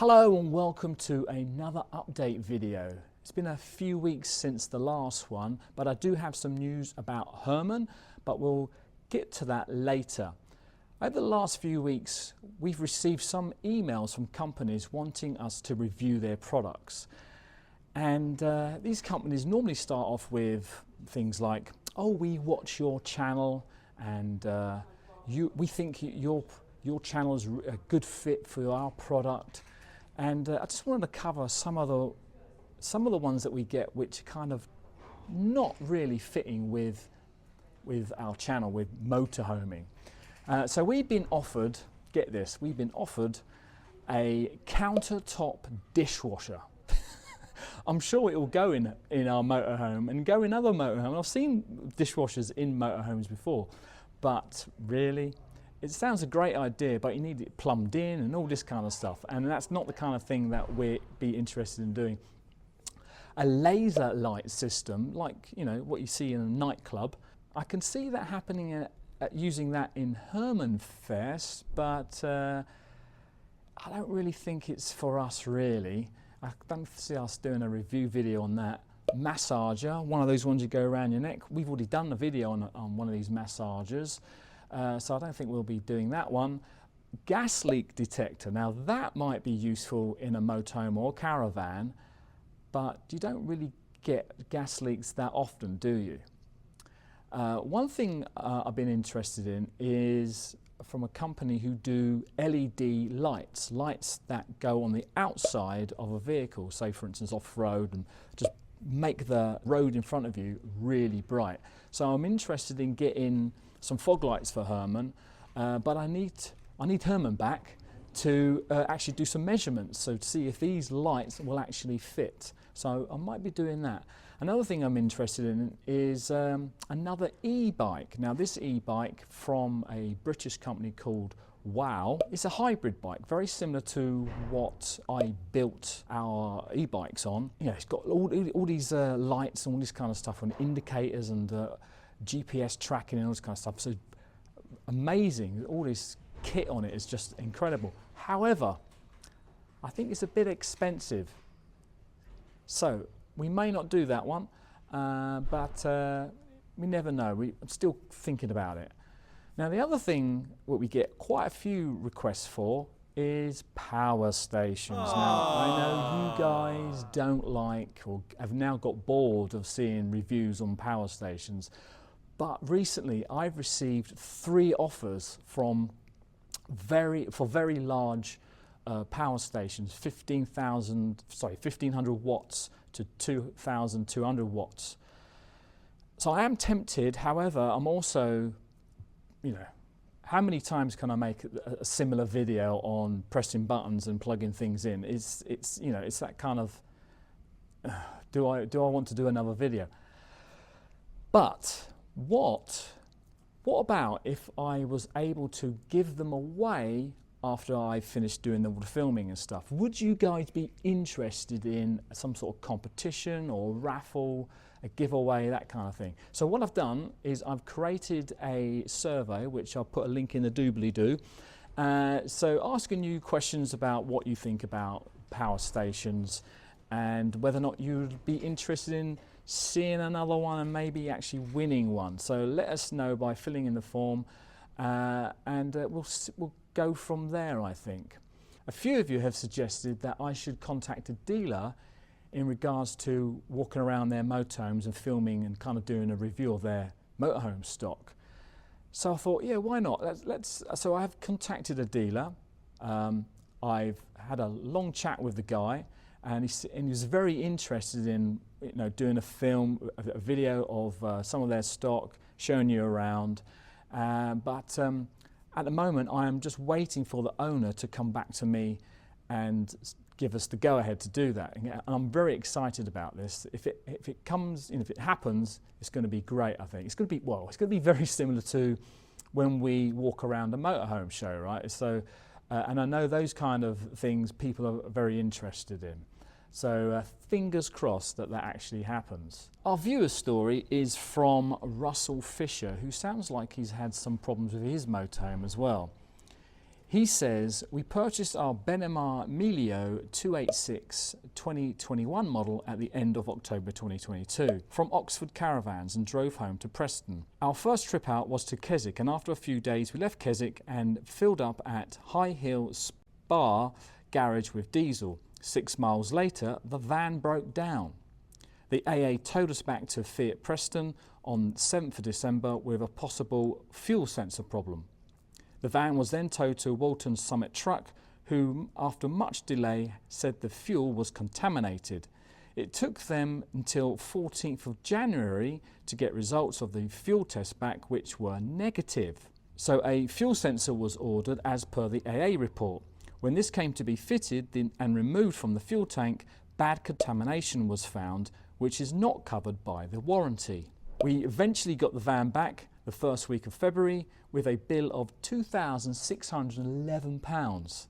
Hello and welcome to another update video. It's been a few weeks since the last one, but I do have some news about Herman, but we'll get to that later. Over the last few weeks, we've received some emails from companies wanting us to review their products. And these companies normally start off with things like, oh, we watch your channel and we think your channel is a good fit for our product. And I just wanted to cover some of the ones that we get which are kind of not really fitting with our channel, with motorhoming. So we've been offered, get this, we've been offered a countertop dishwasher. I'm sure it will go in our motorhome and go in other motorhomes. I've seen dishwashers in motorhomes before, but really, it sounds a great idea, but you need it plumbed in and all this kind of stuff, and that's not the kind of thing that we'd be interested in doing. A laser light system, like what you see in a nightclub, I can see that happening at using that in HermanFest, but I don't really think it's for us really. I don't see us doing a review video on that. Massager, one of those ones you go around your neck. We've already done a video on one of these massagers. So I don't think we'll be doing that one. Gas leak detector, now that might be useful in a motorhome or caravan, but you don't really get gas leaks that often, do you? One thing I've been interested in is from a company who do LED lights, lights that go on the outside of a vehicle, say for instance off-road, and just make the road in front of you really bright. So I'm interested in getting some fog lights for Herman, but I need Herman back to actually do some measurements, so to see if these lights will actually fit. So I might be doing that. Another thing I'm interested in is another e-bike. Now this e-bike from a British company called Wow. It's a hybrid bike, very similar to what I built our e-bikes on. It's got all these lights and all this kind of stuff, and indicators and GPS tracking and all this kind of stuff. So amazing, all this kit on it is just incredible. However, I think it's a bit expensive. So we may not do that one, but we never know. I'm still thinking about it. Now the other thing what we get quite a few requests for is power stations. Aww. Now I know you guys don't like or have now got bored of seeing reviews on power stations, but recently I've received 3 offers from very large power stations, 1500 watts to 2,200 watts. So I am tempted, however, I'm also, how many times can I make a similar video on pressing buttons and plugging things in? It's that kind of, do I want to do another video? But what about if I was able to give them away after I finished doing all the filming and stuff? Would you guys be interested in some sort of competition or raffle, a giveaway, that kind of thing? So what I've done is I've created a survey, which I'll put a link in the doobly-doo. So asking you questions about what you think about power stations and whether or not you'd be interested in seeing another one and maybe actually winning one. So let us know by filling in the form, and we'll go from there, I think. A few of you have suggested that I should contact a dealer in regards to walking around their motorhomes and filming and kind of doing a review of their motorhome stock. So I thought, yeah, why not? So I have contacted a dealer. I've had a long chat with the guy, and he was very interested in doing a video of some of their stock, showing you around. But at the moment, I am just waiting for the owner to come back to me and give us the go-ahead to do that. And I'm very excited about this. If it comes, if it happens, it's going to be great. I think it's going to be very similar to when we walk around a motorhome show, right? So, and I know those kind of things people are very interested in. So fingers crossed that actually happens. Our viewer story is from Russell Fisher, who sounds like he's had some problems with his motorhome as well. He says, we purchased our Benema Milio 286 2021 model at the end of October 2022 from Oxford Caravans and drove home to Preston. Our first trip out was to Keswick, and after a few days we left Keswick and filled up at High Hill Spa garage with diesel. 6 miles later, the van broke down. The AA towed us back to Fiat Preston on 7th of December with a possible fuel sensor problem. The van was then towed to Walton Summit Truck, who, after much delay, said the fuel was contaminated. It took them until 14th of January to get results of the fuel test back, which were negative. So a fuel sensor was ordered as per the AA report. When this came to be fitted and removed from the fuel tank, bad contamination was found, which is not covered by the warranty. We eventually got the van back the first week of February with a bill of £2,611.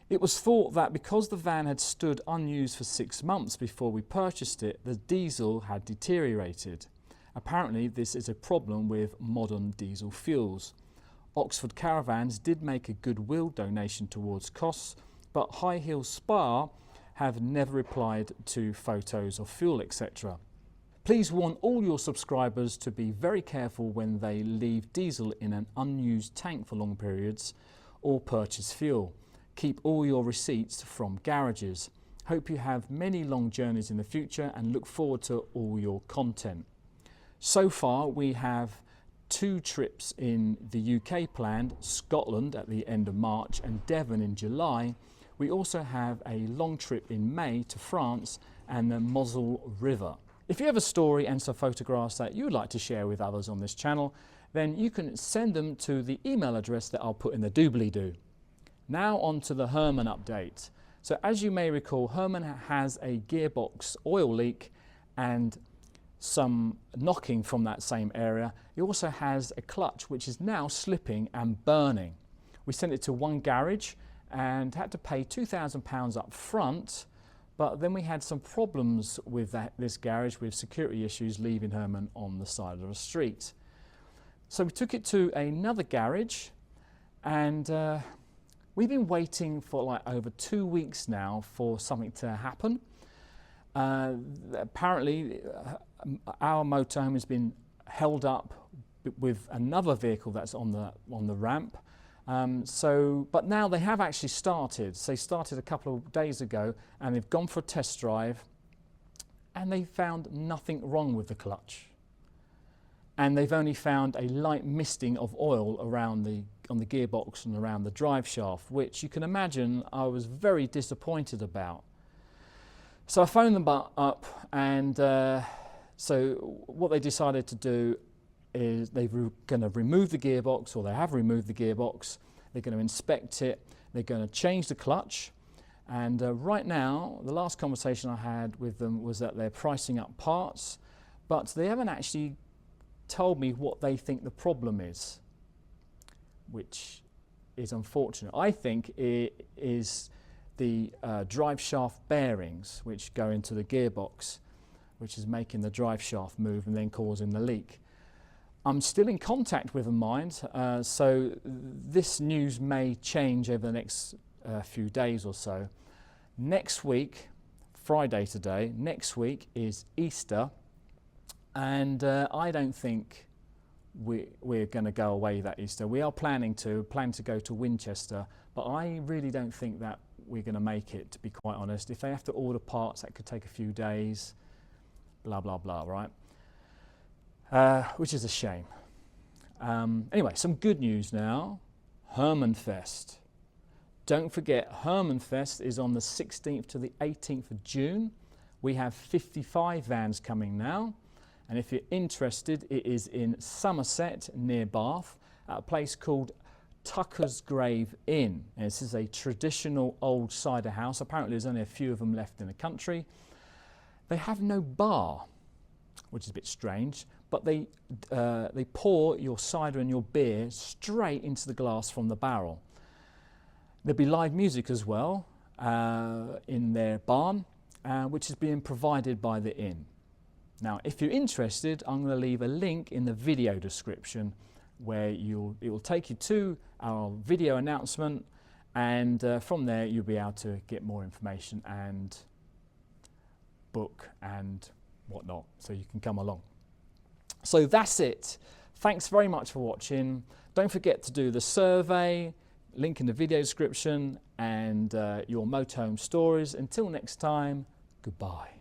It was thought that because the van had stood unused for 6 months before we purchased it, the diesel had deteriorated. Apparently this is a problem with modern diesel fuels. Oxford Caravans did make a goodwill donation towards costs, but High Hill Spa have never replied to photos of fuel, etc. Please warn all your subscribers to be very careful when they leave diesel in an unused tank for long periods or purchase fuel. Keep all your receipts from garages. Hope you have many long journeys in the future and look forward to all your content. So far we have 2 trips in the UK planned, Scotland at the end of March and Devon in July. We also have a long trip in May to France and the Moselle River. If you have a story and some photographs that you would like to share with others on this channel, then you can send them to the email address that I'll put in the doobly-doo. Now on to the Herman update. So as you may recall, Herman has a gearbox oil leak and some knocking from that same area. It also has a clutch which is now slipping and burning. We sent it to one garage and had to pay £2,000 up front. But then we had some problems with this garage with security issues leaving Herman on the side of the street. So we took it to another garage and we've been waiting for like over 2 weeks now for something to happen. Apparently our motorhome has been held up with another vehicle that's on the ramp. But now they have actually started. So they started a couple of days ago and they've gone for a test drive and they found nothing wrong with the clutch. And they've only found a light misting of oil on the gearbox and around the drive shaft, which you can imagine I was very disappointed about. So I phoned them up and so what they decided to do is they're going to remove the gearbox, or they have removed the gearbox. They're going to inspect it. They're going to change the clutch. And right now, the last conversation I had with them was that they're pricing up parts, but they haven't actually told me what they think the problem is, which is unfortunate. I think it is the drive shaft bearings which go into the gearbox, which is making the drive shaft move and then causing the leak. I'm still in contact with them, mind, so this news may change over the next few days or so. Next week, Friday today, next week is Easter, and I don't think we're going to go away that Easter. We are planning to go to Winchester, but I really don't think that we're going to make it, to be quite honest. If they have to order parts, that could take a few days, blah, blah, blah, right? Which is a shame. Anyway, some good news now. HermanFest. Don't forget, HermanFest is on the 16th to the 18th of June. We have 55 vans coming now. And if you're interested, it is in Somerset near Bath at a place called Tucker's Grave Inn. And this is a traditional old cider house. Apparently there's only a few of them left in the country. They have no bar, which is a bit strange, but they pour your cider and your beer straight into the glass from the barrel. There'll be live music as well in their barn, which is being provided by the inn. Now, if you're interested, I'm going to leave a link in the video description where it will take you to our video announcement, and from there you'll be able to get more information and book and whatnot, so you can come along. So that's it. Thanks very much for watching. Don't forget to do the survey, link in the video description, and your motorhome stories. Until next time, goodbye.